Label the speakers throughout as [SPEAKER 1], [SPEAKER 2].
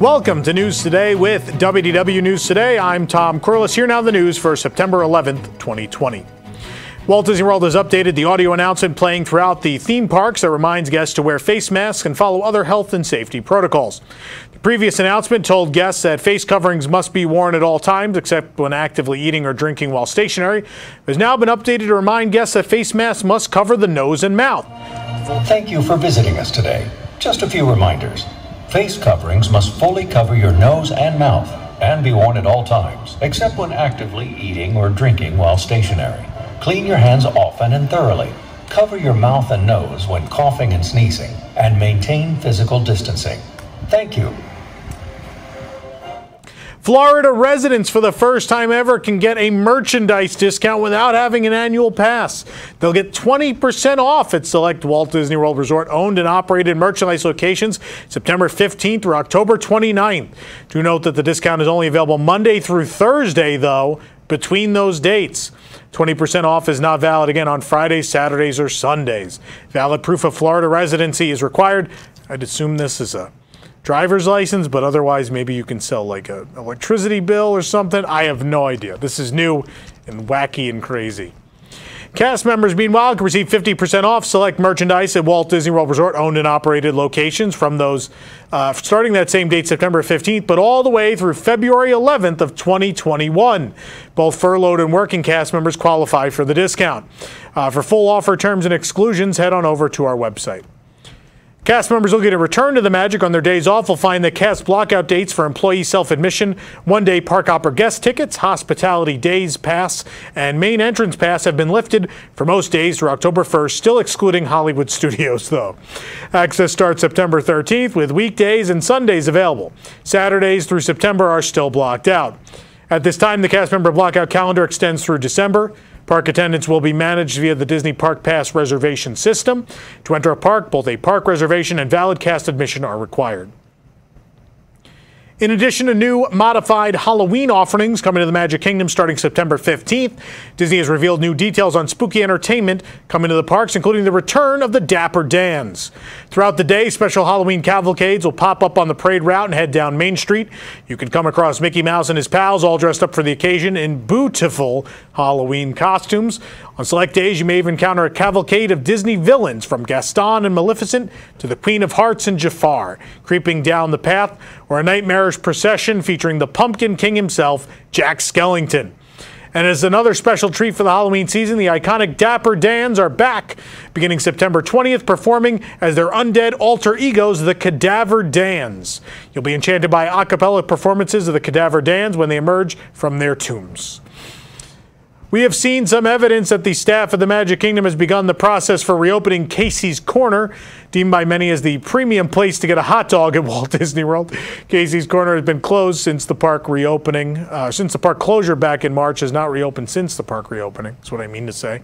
[SPEAKER 1] Welcome to News Today with WDW News Today. I'm Tom Corliss. Here now the news for September 11th, 2020. Walt Disney World has updated the audio announcement playing throughout the theme parks that reminds guests to wear face masks and follow other health and safety protocols. The previous announcement told guests that face coverings must be worn at all times except when actively eating or drinking while stationary. It has now been updated to remind guests that face masks must cover the nose and mouth.
[SPEAKER 2] Thank you for visiting us today. Just a few reminders. Face coverings must fully cover your nose and mouth and be worn at all times, except when actively eating or drinking while stationary. Clean your hands often and thoroughly. Cover your mouth and nose when coughing and sneezing, and maintain physical distancing. Thank you.
[SPEAKER 1] Florida residents for the first time ever can get a merchandise discount without having an annual pass. They'll get 20% off at select Walt Disney World Resort owned and operated merchandise locations September 15th through October 29th. Do note that the discount is only available Monday through Thursday, though, between those dates. 20% off is not valid again on Fridays, Saturdays, or Sundays. Valid proof of Florida residency is required. I'd assume this is a driver's license, but otherwise maybe you can sell like an electricity bill or something. I have no idea. This is new and wacky and crazy. Cast members, meanwhile, can receive 50% off select merchandise at Walt Disney World Resort owned and operated locations from those starting that same date, September 15th, but all the way through February 11th of 2021. Both furloughed and working cast members qualify for the discount. For full offer terms and exclusions, head on over to our website. Cast members looking to return to the Magic on their days off will find that cast blockout dates for employee self-admission, one-day park hopper guest tickets, hospitality days pass, and main entrance pass have been lifted for most days through October 1st, still excluding Hollywood Studios, though. Access starts September 13th with weekdays and Sundays available. Saturdays through September are still blocked out. At this time, the cast member blockout calendar extends through December. Park attendance will be managed via the Disney Park Pass reservation system. To enter a park, both a park reservation and valid cast admission are required. In addition to new modified Halloween offerings coming to the Magic Kingdom starting September 15th, Disney has revealed new details on spooky entertainment coming to the parks, including the return of the Dapper Dans. Throughout the day, special Halloween cavalcades will pop up on the parade route and head down Main Street. You can come across Mickey Mouse and his pals all dressed up for the occasion in beautiful Halloween costumes. On select days, you may even encounter a cavalcade of Disney villains from Gaston and Maleficent to the Queen of Hearts and Jafar, creeping down the path, or a nightmarish procession featuring the Pumpkin King himself, Jack Skellington. And as another special treat for the Halloween season, the iconic Dapper Dans are back, beginning September 20th, performing as their undead alter egos, the Cadaver Dans. You'll be enchanted by a cappella performances of the Cadaver Dans when they emerge from their tombs. We have seen some evidence that the staff of the Magic Kingdom has begun the process for reopening Casey's Corner, deemed by many as the premium place to get a hot dog at Walt Disney World. Casey's Corner has been closed since the park reopening. Since the park closure back in March, has not reopened since the park reopening. That's what I mean to say.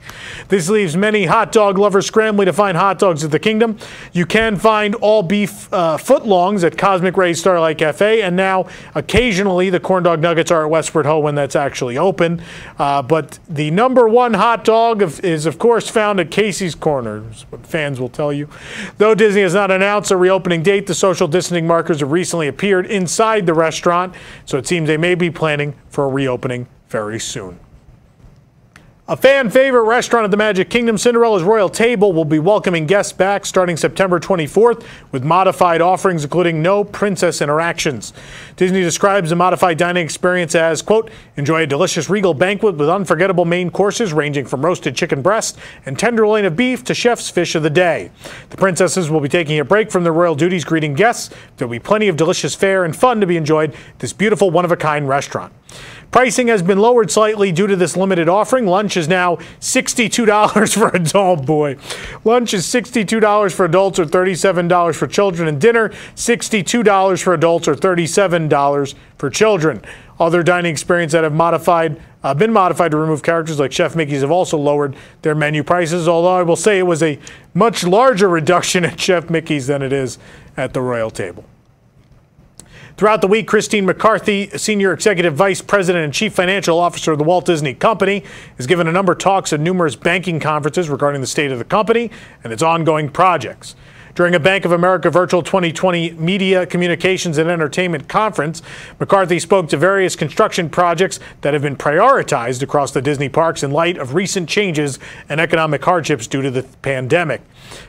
[SPEAKER 1] This leaves many hot dog lovers scrambling to find hot dogs at the Kingdom. You can find all beef footlongs at Cosmic Ray's Starlight Cafe, and now occasionally the corn dog nuggets are at Westward Ho when that's actually open. But the number one hot dog is, of course, found at Casey's Corner, is what fans will tell you. Though Disney has not announced a reopening date, the social distancing markers have recently appeared inside the restaurant, so it seems they may be planning for a reopening very soon. A fan favorite restaurant at the Magic Kingdom, Cinderella's Royal Table, will be welcoming guests back starting September 24th with modified offerings including no princess interactions. Disney describes the modified dining experience as, quote, enjoy a delicious regal banquet with unforgettable main courses ranging from roasted chicken breast and tenderloin of beef to chef's fish of the day. The princesses will be taking a break from their royal duties greeting guests. There will be plenty of delicious fare and fun to be enjoyed at this beautiful one-of-a-kind restaurant. Pricing has been lowered slightly due to this limited offering. Lunch is now $62 for adult boy. Lunch is $62 for adults or $37 for children, and dinner $62 for adults or $37 for children. Other dining experiences that have been modified to remove characters like Chef Mickey's have also lowered their menu prices, although I will say it was a much larger reduction at Chef Mickey's than it is at the Royal Table. Throughout the week, Christine McCarthy, Senior Executive Vice President and Chief Financial Officer of the Walt Disney Company, has given a number of talks at numerous banking conferences regarding the state of the company and its ongoing projects. During a Bank of America Virtual 2020 Media, Communications, and Entertainment Conference, McCarthy spoke to various construction projects that have been prioritized across the Disney parks in light of recent changes and economic hardships due to the pandemic.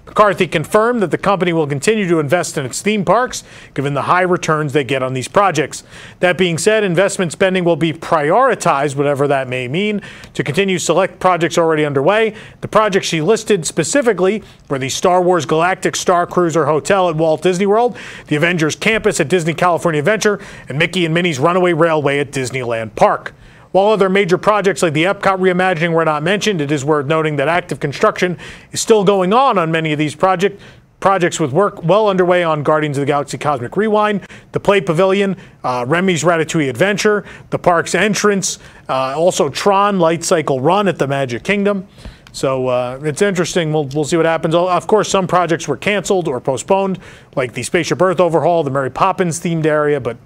[SPEAKER 1] McCarthy confirmed that the company will continue to invest in its theme parks, given the high returns they get on these projects. That being said, investment spending will be prioritized, whatever that may mean, to continue select projects already underway. The projects she listed specifically were the Star Wars Galactic Star Cruiser Hotel at Walt Disney World, the Avengers Campus at Disney California Adventure, and Mickey and Minnie's Runaway Railway at Disneyland Park. While other major projects like the Epcot reimagining were not mentioned, it is worth noting that active construction is still going on many of these projects with work well underway on Guardians of the Galaxy Cosmic Rewind, the Play Pavilion, Remy's Ratatouille Adventure, the park's entrance, also Tron Light Cycle Run at the Magic Kingdom. So it's interesting. We'll see what happens. Of course, some projects were canceled or postponed, like the Spaceship Earth overhaul, the Mary Poppins themed area. But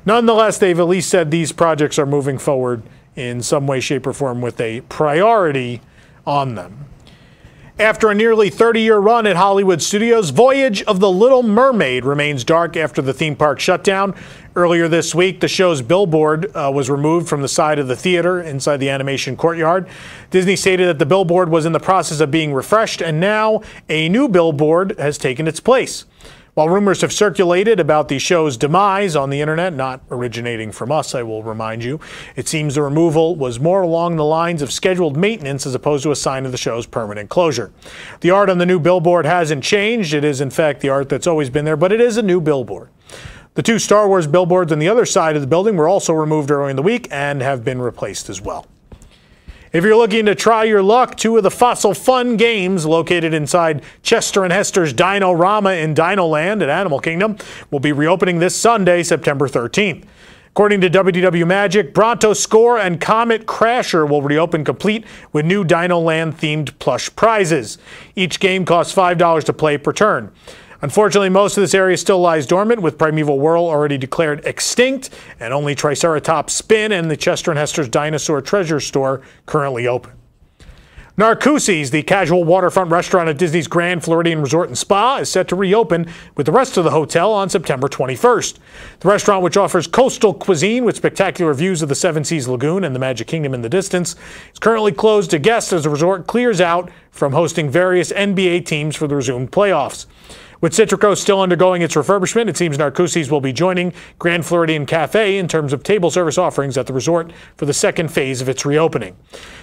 [SPEAKER 1] nonetheless, they've at least said these projects are moving forward in some way, shape, or form with a priority on them. After a nearly 30-year run at Hollywood Studios, Voyage of the Little Mermaid remains dark after the theme park shutdown. Earlier this week, the show's billboard was removed from the side of the theater inside the animation courtyard. Disney stated that the billboard was in the process of being refreshed, and now a new billboard has taken its place. While rumors have circulated about the show's demise on the internet, not originating from us, I will remind you, it seems the removal was more along the lines of scheduled maintenance as opposed to a sign of the show's permanent closure. The art on the new billboard hasn't changed. It is, in fact, the art that's always been there, but it is a new billboard. The two Star Wars billboards on the other side of the building were also removed earlier in the week and have been replaced as well. If you're looking to try your luck, two of the Fossil Fun games located inside Chester and Hester's Dino-Rama in Dinoland at Animal Kingdom will be reopening this Sunday, September 13th. According to WDW Magic, Bronto Score and Comet Crasher will reopen complete with new Dinoland-themed plush prizes. Each game costs $5 to play per turn. Unfortunately, most of this area still lies dormant, with Primeval Whirl already declared extinct, and only Triceratops Spin and the Chester and Hester's Dinosaur Treasure Store currently open. Narcoossee's, the casual waterfront restaurant at Disney's Grand Floridian Resort and Spa, is set to reopen with the rest of the hotel on September 21st. The restaurant, which offers coastal cuisine with spectacular views of the Seven Seas Lagoon and the Magic Kingdom in the distance, is currently closed to guests as the resort clears out from hosting various NBA teams for the resumed playoffs. With Citrico still undergoing its refurbishment, it seems Narcoossee's will be joining Grand Floridian Cafe in terms of table service offerings at the resort for the second phase of its reopening.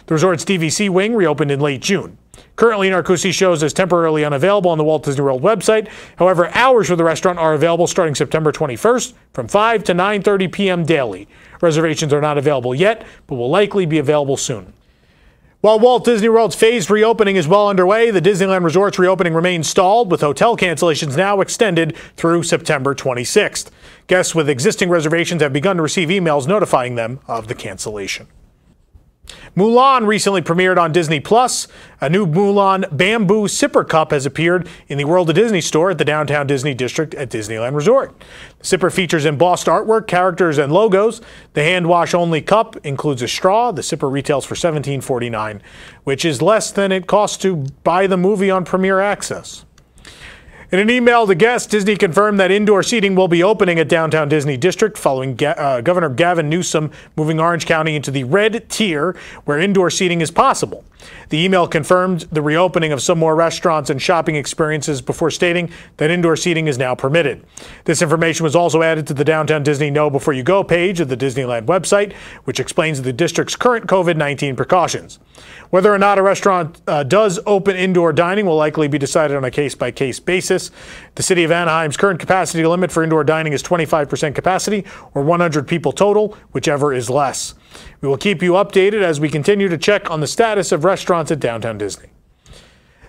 [SPEAKER 1] The resort's DVC wing reopened in late June. Currently, Narcoossee's shows as temporarily unavailable on the Walt Disney World website. However, hours for the restaurant are available starting September 21st from 5 to 9:30 p.m. daily. Reservations are not available yet, but will likely be available soon. While Walt Disney World's phased reopening is well underway, the Disneyland Resort's reopening remains stalled, with hotel cancellations now extended through September 26th. Guests with existing reservations have begun to receive emails notifying them of the cancellation. Mulan recently premiered on Disney+. A new Mulan Bamboo Sipper Cup has appeared in the World of Disney store at the Downtown Disney District at Disneyland Resort. The sipper features embossed artwork, characters, and logos. The hand-wash-only cup includes a straw. The sipper retails for $17.49, which is less than it costs to buy the movie on Premier Access. In an email to guests, Disney confirmed that indoor seating will be opening at Downtown Disney District following Governor Gavin Newsom moving Orange County into the red tier where indoor seating is possible. The email confirmed the reopening of some more restaurants and shopping experiences before stating that indoor seating is now permitted. This information was also added to the Downtown Disney Know Before You Go page of the Disneyland website, which explains the district's current COVID-19 precautions. Whether or not a restaurant does open indoor dining will likely be decided on a case-by-case basis. The City of Anaheim's current capacity limit for indoor dining is 25% capacity, or 100 people total, whichever is less. We will keep you updated as we continue to check on the status of restaurants at Downtown Disney.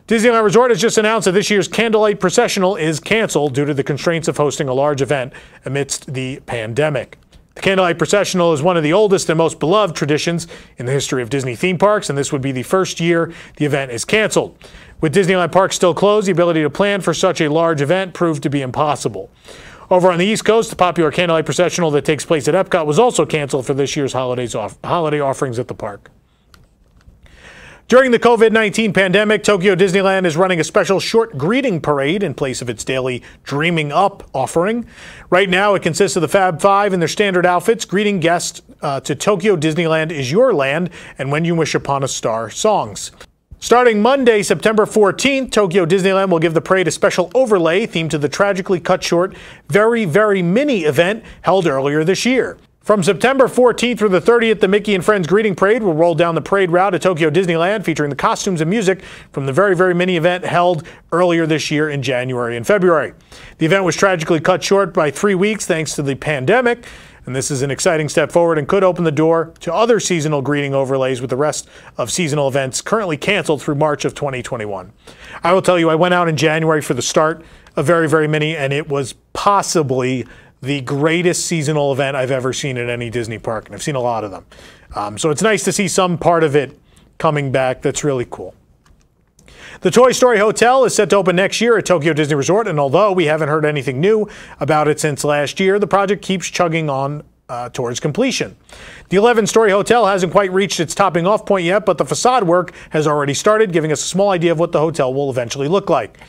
[SPEAKER 1] Disneyland Resort has just announced that this year's Candlelight Processional is canceled due to the constraints of hosting a large event amidst the pandemic. The Candlelight Processional is one of the oldest and most beloved traditions in the history of Disney theme parks, and this would be the first year the event is canceled. With Disneyland Park still closed, the ability to plan for such a large event proved to be impossible. Over on the East Coast, the popular Candlelight Processional that takes place at Epcot was also canceled for this year's holiday offerings at the park. During the COVID-19 pandemic, Tokyo Disneyland is running a special short greeting parade in place of its daily Dreaming Up offering. Right now, it consists of the Fab Five in their standard outfits, greeting guests to Tokyo Disneyland is Your Land and When You Wish Upon a Star songs. Starting Monday, September 14th, Tokyo Disneyland will give the parade a special overlay themed to the tragically cut short Very, Very Mini event held earlier this year. From September 14th through the 30th, the Mickey and Friends Greeting Parade will roll down the parade route at Tokyo Disneyland, featuring the costumes and music from the Very, Very Mini event held earlier this year in January and February. The event was tragically cut short by 3 weeks thanks to the pandemic, and this is an exciting step forward and could open the door to other seasonal greeting overlays, with the rest of seasonal events currently canceled through March of 2021. I will tell you, I went out in January for the start of Very, Very Mini, and it was possibly the greatest seasonal event I've ever seen at any Disney park, and I've seen a lot of them. So it's nice to see some part of it coming back. That's really cool. The Toy Story Hotel is set to open next year at Tokyo Disney Resort, and although we haven't heard anything new about it since last year, the project keeps chugging on towards completion. The 11-story hotel hasn't quite reached its topping off point yet, but the facade work has already started, giving us a small idea of what the hotel will eventually look like.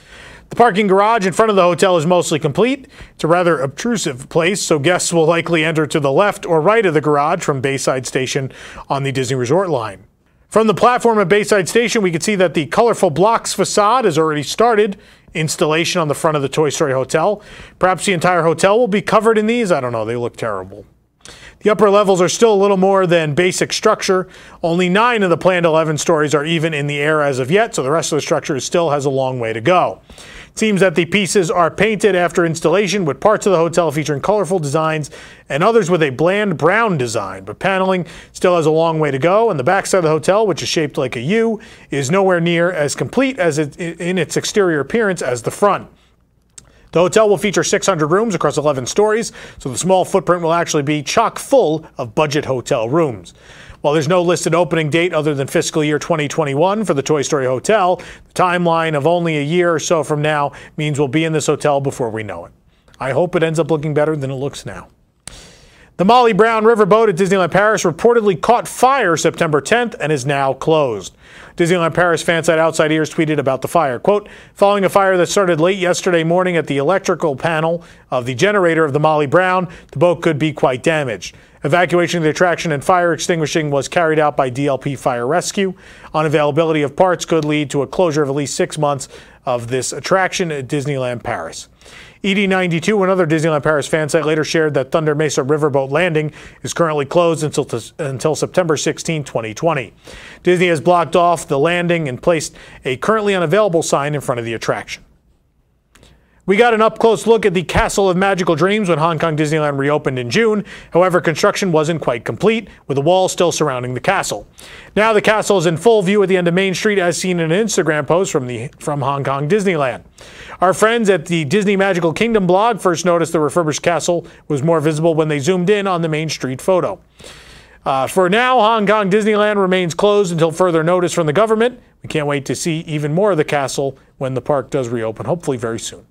[SPEAKER 1] The parking garage in front of the hotel is mostly complete. It's a rather obtrusive place, so guests will likely enter to the left or right of the garage from Bayside Station on the Disney Resort line. From the platform at Bayside Station, we can see that the colorful blocks facade has already started installation on the front of the Toy Story Hotel. Perhaps the entire hotel will be covered in these. I don't know. They look terrible. The upper levels are still a little more than basic structure. Only 9 of the planned 11 stories are even in the air as of yet, so the rest of the structure still has a long way to go. It seems that the pieces are painted after installation, with parts of the hotel featuring colorful designs and others with a bland brown design, but paneling still has a long way to go, and the backside of the hotel, which is shaped like a U, is nowhere near as complete as in its exterior appearance as the front. The hotel will feature 600 rooms across 11 stories, so the small footprint will actually be chock full of budget hotel rooms. While there's no listed opening date other than fiscal year 2021 for the Toy Story Hotel, the timeline of only a year or so from now means we'll be in this hotel before we know it. I hope it ends up looking better than it looks now. The Molly Brown riverboat at Disneyland Paris reportedly caught fire September 10th and is now closed. Disneyland Paris fansite Outside Ears tweeted about the fire. Quote, following a fire that started late yesterday morning at the electrical panel of the generator of the Molly Brown, the boat could be quite damaged. Evacuation of the attraction and fire extinguishing was carried out by DLP Fire Rescue. Unavailability of parts could lead to a closure of at least 6 months of this attraction at Disneyland Paris. ED92, another Disneyland Paris fan site, later shared that Thunder Mesa Riverboat Landing is currently closed until September 16, 2020. Disney has blocked off the landing and placed a currently unavailable sign in front of the attraction. We got an up-close look at the Castle of Magical Dreams when Hong Kong Disneyland reopened in June. However, construction wasn't quite complete, with the walls still surrounding the castle. Now the castle is in full view at the end of Main Street, as seen in an Instagram post from Hong Kong Disneyland. Our friends at the Disney Magical Kingdom blog first noticed the refurbished castle was more visible when they zoomed in on the Main Street photo. For now, Hong Kong Disneyland remains closed until further notice from the government. We can't wait to see even more of the castle when the park does reopen, hopefully very soon.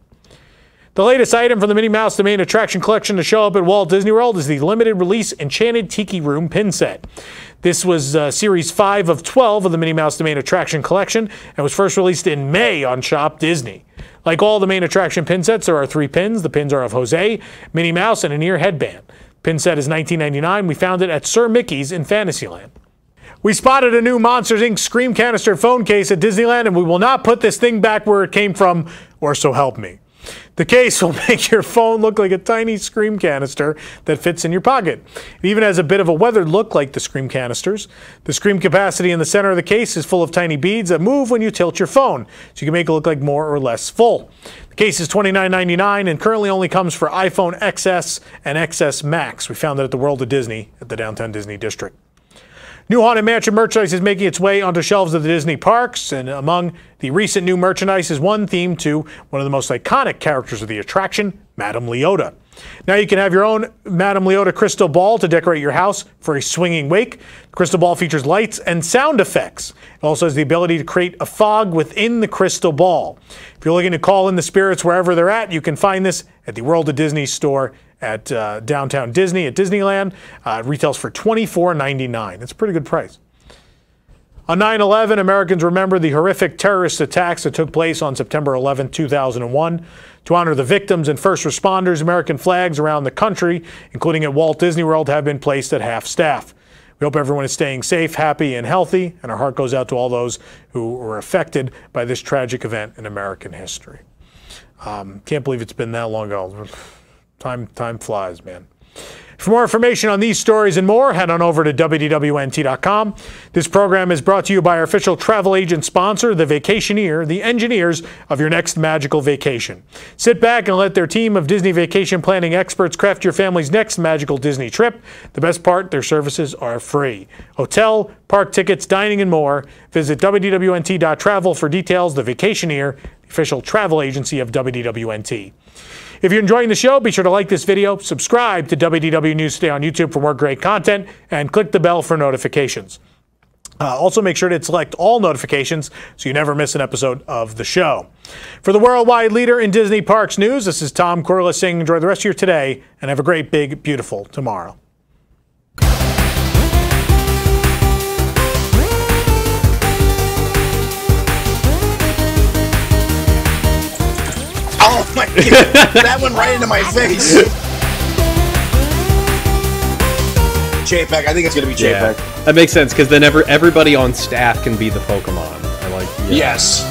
[SPEAKER 1] The latest item from the Minnie Mouse The Main Attraction collection to show up at Walt Disney World is the limited release Enchanted Tiki Room pin set. This was Series 5 of 12 of the Minnie Mouse The Main Attraction collection and was first released in May on Shop Disney. Like all the Main Attraction pin sets, there are 3 pins. The pins are of Jose, Minnie Mouse, and an ear headband. Pin set is $19.99. We found it at Sir Mickey's in Fantasyland. We spotted a new Monsters, Inc. Scream Canister phone case at Disneyland, and we will not put this thing back where it came from, or so help me. The case will make your phone look like a tiny Scream canister that fits in your pocket. It even has a bit of a weathered look like the Scream canisters. The Scream capacity in the center of the case is full of tiny beads that move when you tilt your phone, so you can make it look like more or less full. The case is $29.99 and currently only comes for iPhone XS and XS Max. We found it at the World of Disney at the Downtown Disney District. New Haunted Mansion merchandise is making its way onto shelves of the Disney parks, and among the recent new merchandise is one themed to one of the most iconic characters of the attraction, Madame Leota. Now you can have your own Madame Leota crystal ball to decorate your house for a swinging wake. The crystal ball features lights and sound effects. It also has the ability to create a fog within the crystal ball. If you're looking to call in the spirits wherever they're at, you can find this at the World of Disney store at Downtown Disney at Disneyland. It retails for $24.99. It's a pretty good price. On 9/11, Americans remember the horrific terrorist attacks that took place on September 11, 2001. To honor the victims and first responders, American flags around the country, including at Walt Disney World, have been placed at half staff. We hope everyone is staying safe, happy, and healthy, and our heart goes out to all those who were affected by this tragic event in American history. Can't believe it's been that long ago. Time flies, man. For more information on these stories and more, head on over to WDWNT.com. This program is brought to you by our official travel agent sponsor, The Vacationeer, the engineers of your next magical vacation. Sit back and let their team of Disney vacation planning experts craft your family's next magical Disney trip. The best part, their services are free. Hotel, park tickets, dining, and more. Visit WDWNT.travel for details. The Vacationeer, the official travel agency of WDWNT. If you're enjoying the show, be sure to like this video, subscribe to WDW News Today on YouTube for more great content, and click the bell for notifications. Also, make sure to select all notifications so you never miss an episode of the show. For the worldwide leader in Disney Parks news, this is Tom Corless saying enjoy the rest of your today and have a great, big, beautiful tomorrow.
[SPEAKER 3] Oh my God, that went right into my face. JPEG, I think it's going to be JPEG.
[SPEAKER 4] Yeah, that makes sense because then everybody on staff can be the Pokemon. I like. Yeah.
[SPEAKER 3] Yes.